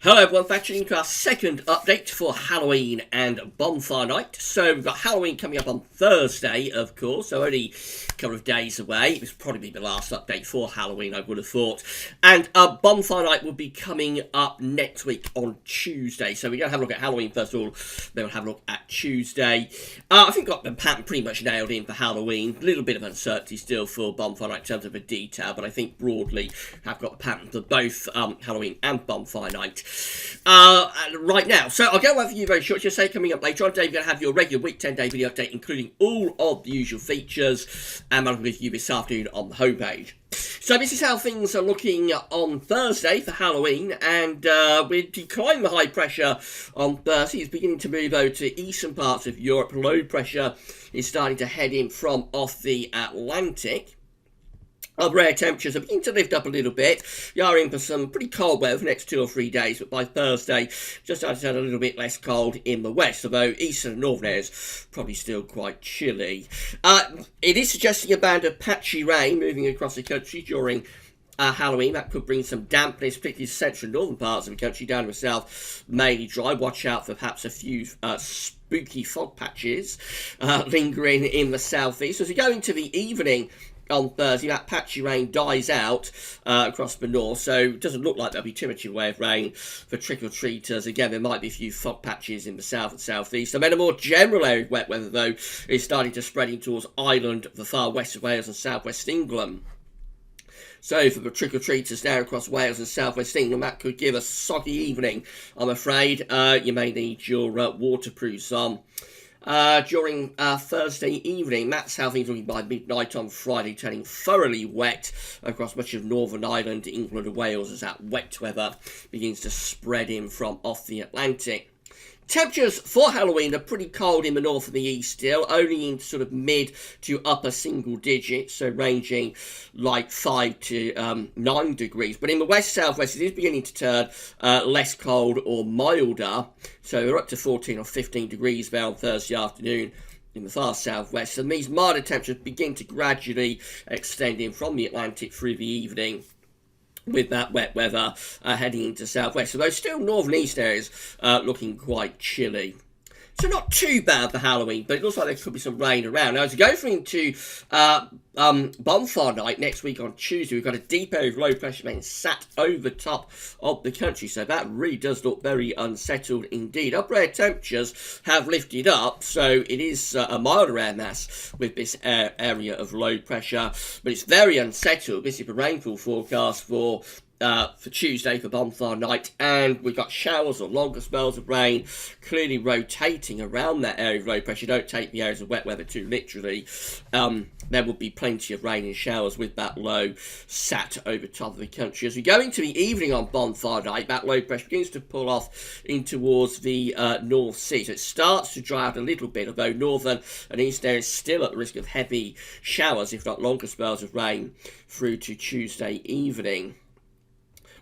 Hello everyone, thanks for tuning to our second update for Halloween and Bonfire Night. So we've got Halloween coming up on Thursday, of course, so only a couple of days away. It was probably the last update for Halloween, I would have thought. And Bonfire Night will be coming up next week on Tuesday. So we're going to have a look at Halloween first of all, then we'll have a look at Tuesday. I think got the pattern pretty much nailed in for Halloween. A little bit of uncertainty still for Bonfire Night in terms of the detail, but I think broadly have got the pattern for both Halloween and Bonfire Night. Right now, so I'll go over you very short. Just say coming up later on today, we're going to have your regular week 10-day video update, including all of the usual features, and I'm with you this afternoon on the homepage. So this is how things are looking on Thursday for Halloween, and with declining the high pressure on Thursday, it's beginning to move over to eastern parts of Europe. Low pressure is starting to head in from off the Atlantic. Rare temperatures are beginning to lift up a little bit. We are in for some pretty cold weather for the next 2 or 3 days, but by Thursday, just starting to turn a little bit less cold in the west, although eastern and northern areas probably still quite chilly. It is suggesting a band of patchy rain moving across the country during Halloween. That could bring some dampness, particularly the central and northern parts of the country. Down to the south, mainly dry. Watch out for perhaps a few spooky fog patches lingering in the southeast. As we go into the evening on Thursday, that patchy rain dies out across the north, so it doesn't look like there'll be too much in the way of rain for trick-or-treaters. Again, there might be a few fog patches in the south and southeast. And then a more general area of wet weather, though, is starting to spread in towards Ireland, the far west of Wales and southwest England. So for the trick-or-treaters now across Wales and southwest England, that could give a soggy evening, I'm afraid. You may need your waterproofs on. During Thursday evening, that's how things are looking by midnight on Friday, turning thoroughly wet across much of Northern Ireland, England and Wales as that wet weather begins to spread in from off the Atlantic. Temperatures for Halloween are pretty cold in the north and the east still, only in sort of mid to upper single digits, so ranging like 5 to 9 degrees. But in the west southwest, it is beginning to turn less cold or milder, so we're up to 14 or 15 degrees there on Thursday afternoon in the far southwest, and these milder temperatures begin to gradually extend in from the Atlantic through the evening, with that wet weather heading into southwest. Although still northern east areas looking quite chilly. So not too bad for Halloween, but it looks like there could be some rain around. Now, as we go into Bonfire Night next week on Tuesday, we've got a deep area of low pressure main sat over top of the country, so that really does look very unsettled indeed. Upper air temperatures have lifted up, so it is a milder air mass with this area of low pressure, but it's very unsettled. This is the rainfall forecast for Tuesday for Bonfire Night, and we've got showers or longer spells of rain clearly rotating around that area of low pressure. Don't take the areas of wet weather too literally. There will be plenty of rain and showers with that low sat over top of the country. As we go into the evening on Bonfire Night, that low pressure begins to pull off in towards the North Sea. So it starts to dry out a little bit, although northern and east areas still at the risk of heavy showers, if not longer spells of rain, through to Tuesday evening.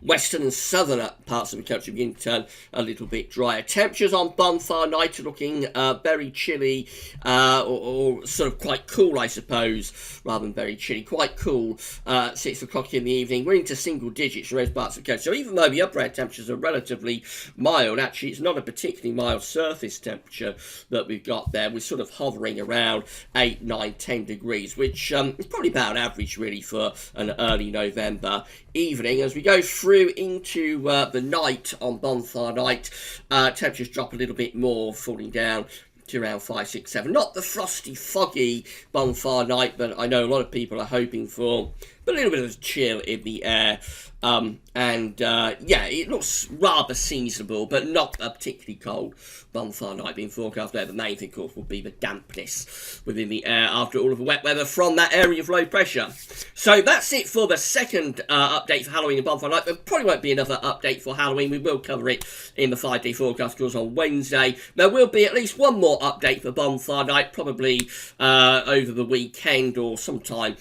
Western and southern parts of the country begin to turn a little bit drier. Temperatures on Bonfire Night are looking very chilly, or sort of quite cool, I suppose, rather than very chilly. Quite cool, 6 o'clock in the evening. We're into single digits in most parts of the country. So even though the upper air temperatures are relatively mild, actually it's not a particularly mild surface temperature that we've got there. We're sort of hovering around 8, 9, 10 degrees, which is probably about average really for an early November evening. As we go through into the night on Bonfire Night, temperatures drop a little bit more, falling down to around 5, 6, 7. Not the frosty, foggy Bonfire Night that I know a lot of people are hoping for, but a little bit of chill in the air. Yeah, it looks rather seasonable, but not a particularly cold Bonfire Night being forecast there. The main thing, of course, will be the dampness within the air after all of the wet weather from that area of low pressure. So that's it for the second update for Halloween and Bonfire Night. There probably won't be another update for Halloween. We will cover it in the 5-day forecast, of course, on Wednesday. There will be at least one more update for Bonfire Night, probably over the weekend or sometime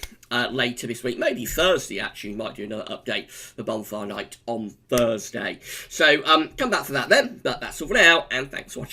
later this week, maybe Thursday actually, might do another update for Bonfire Night on Thursday. So come back for that then, but that's all for now, and thanks for watching.